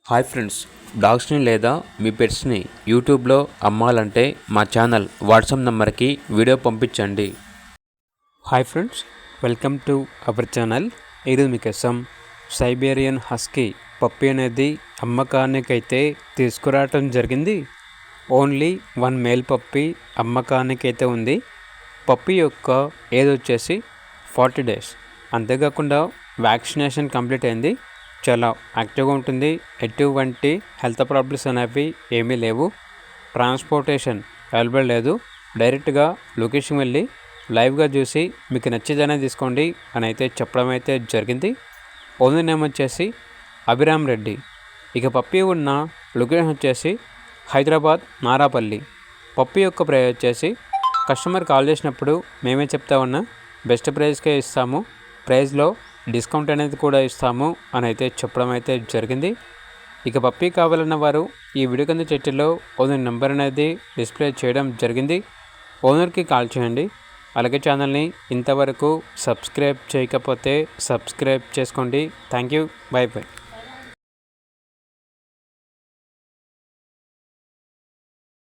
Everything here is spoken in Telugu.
హాయ్ ఫ్రెండ్స్, డాగ్స్ని లేదా మీ పెట్స్ని యూట్యూబ్లో అమ్మాలంటే మా ఛానల్ వాట్సాప్ నెంబర్కి వీడియో పంపించండి. Hi friends, welcome to our channel. ఈరోజు మీకోసం సైబేరియన్ హస్కీ పప్పీ అనేది అమ్మకానికైతే తీసుకురావటం జరిగింది. ఓన్లీ 1 మేల్ పప్పీ అమ్మకానికైతే ఉంది. పప్పీ యొక్క ఏజ్ వచ్చేసి 40 డేస్. అంతేకాకుండా వ్యాక్సినేషన్ కంప్లీట్ అయింది. చాలా యాక్టివ్గా ఉంటుంది. ఎటువంటి హెల్త్ ప్రాబ్లమ్స్ అనేవి ఏమీ లేవు. ట్రాన్స్పోర్టేషన్ అవైలబుల్ లేదు. డైరెక్ట్గా లొకేషన్ వెళ్ళి లైవ్గా చూసి మీకు నచ్చేదనే తీసుకోండి అని అయితే చెప్పడం అయితే జరిగింది. ఓనర్ నేమ్ వచ్చేసి అభిరామ్ రెడ్డి. ఇక పప్పీ ఉన్న లొకేషన్ వచ్చేసి హైదరాబాద్ నారాపల్లి. పప్పీ యొక్క ప్రైస్ వచ్చేసి కస్టమర్ కాల్ చేసినప్పుడు మేమే చెప్తా ఉన్నా బెస్ట్ ప్రైస్కే ఇస్తాము, ప్రైస్లో డిస్కౌంట్ అనేది కూడా ఇస్తాము అని అయితే చెప్పడం అయితే జరిగింది. ఇక పప్పీ కావాలన్న వారు ఈ వీడియో కింద చర్చలో ఓనర్ నెంబర్ అనేది డిస్ప్లే చేయడం జరిగింది. ఓనర్కి కాల్ చేయండి. అలాగే ఛానల్ని ఇంతవరకు సబ్స్క్రైబ్ చేయకపోతే సబ్స్క్రైబ్ చేసుకోండి. Thank you. By by.